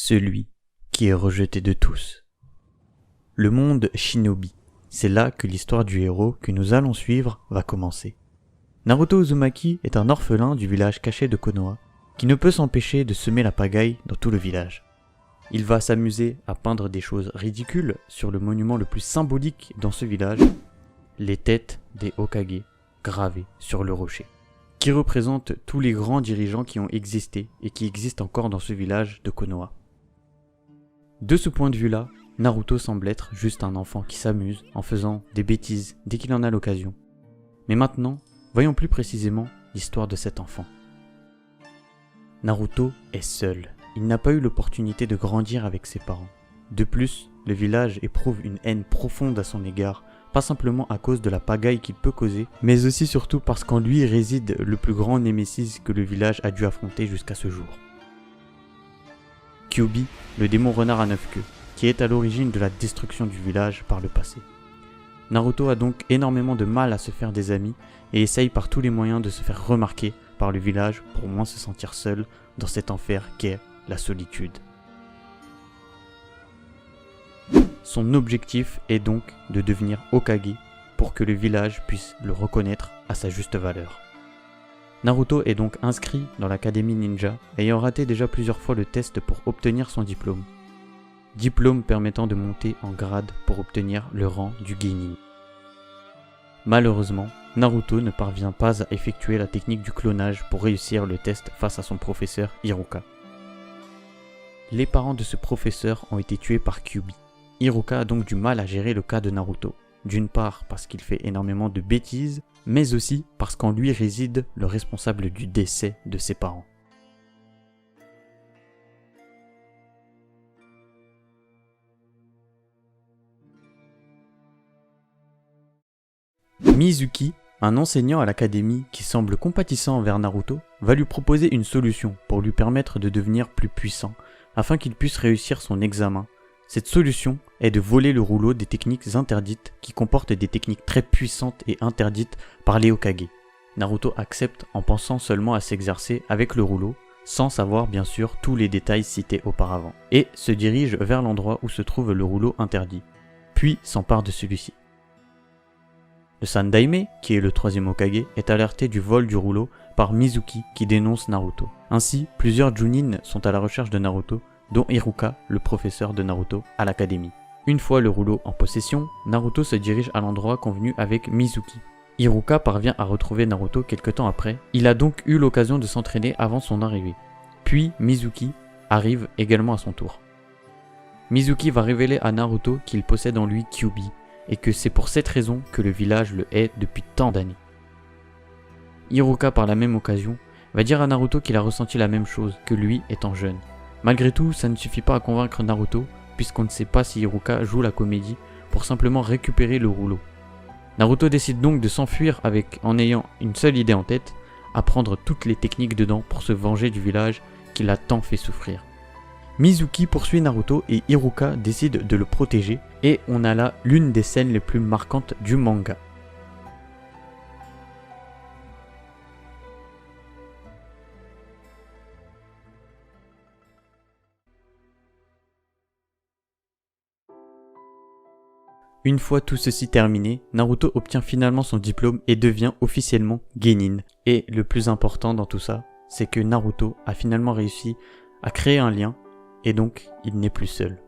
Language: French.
celui qui est rejeté de tous. Le monde Shinobi, c'est là que l'histoire du héros que nous allons suivre va commencer. Naruto Uzumaki est un orphelin du village caché de Konoha, qui ne peut s'empêcher de semer la pagaille dans tout le village. Il va s'amuser à peindre des choses ridicules sur le monument le plus symbolique dans ce village, les têtes des Hokage gravées sur le rocher, qui représentent tous les grands dirigeants qui ont existé et qui existent encore dans ce village de Konoha. De ce point de vue-là, Naruto semble être juste un enfant qui s'amuse en faisant des bêtises dès qu'il en a l'occasion. Mais maintenant, voyons plus précisément l'histoire de cet enfant. Naruto est seul. Il n'a pas eu l'opportunité de grandir avec ses parents. De plus, le village éprouve une haine profonde à son égard, pas simplement à cause de la pagaille qu'il peut causer, mais aussi surtout parce qu'en lui réside le plus grand némésis que le village a dû affronter jusqu'à ce jour. Kyuubi, le démon renard à 9 queues, qui est à l'origine de la destruction du village par le passé. Naruto a donc énormément de mal à se faire des amis et essaye par tous les moyens de se faire remarquer par le village pour moins se sentir seul dans cet enfer qu'est la solitude. Son objectif est donc de devenir Hokage pour que le village puisse le reconnaître à sa juste valeur. Naruto est donc inscrit dans l'académie ninja, ayant raté déjà plusieurs fois le test pour obtenir son diplôme. Diplôme permettant de monter en grade pour obtenir le rang du Genin. Malheureusement, Naruto ne parvient pas à effectuer la technique du clonage pour réussir le test face à son professeur Hiruka. Les parents de ce professeur ont été tués par Kyuubi. Hiruka a donc du mal à gérer le cas de Naruto, d'une part parce qu'il fait énormément de bêtises, mais aussi parce qu'en lui réside le responsable du décès de ses parents. Mizuki, un enseignant à l'académie qui semble compatissant envers Naruto, va lui proposer une solution pour lui permettre de devenir plus puissant, afin qu'il puisse réussir son examen. Cette solution est de voler le rouleau des techniques interdites qui comportent des techniques très puissantes et interdites par les Hokage. Naruto accepte en pensant seulement à s'exercer avec le rouleau, sans savoir bien sûr tous les détails cités auparavant, et se dirige vers l'endroit où se trouve le rouleau interdit, puis s'empare de celui-ci. Le Sandaime, qui est le troisième Hokage, est alerté du vol du rouleau par Mizuki qui dénonce Naruto. Ainsi, plusieurs Chunin sont à la recherche de Naruto, dont Hiruka, le professeur de Naruto, à l'académie. Une fois le rouleau en possession, Naruto se dirige à l'endroit convenu avec Mizuki. Hiruka parvient à retrouver Naruto quelque temps après, il a donc eu l'occasion de s'entraîner avant son arrivée. Puis Mizuki arrive également à son tour. Mizuki va révéler à Naruto qu'il possède en lui Kyuubi, et que c'est pour cette raison que le village le hait depuis tant d'années. Hiruka par la même occasion va dire à Naruto qu'il a ressenti la même chose que lui étant jeune. Malgré tout, ça ne suffit pas à convaincre Naruto puisqu'on ne sait pas si Hiruka joue la comédie pour simplement récupérer le rouleau. Naruto décide donc de s'enfuir en ayant une seule idée en tête, apprendre toutes les techniques dedans pour se venger du village qui l'a tant fait souffrir. Mizuki poursuit Naruto et Hiruka décide de le protéger et on a là l'une des scènes les plus marquantes du manga. Une fois tout ceci terminé, Naruto obtient finalement son diplôme et devient officiellement Genin. Et le plus important dans tout ça, c'est que Naruto a finalement réussi à créer un lien et donc il n'est plus seul.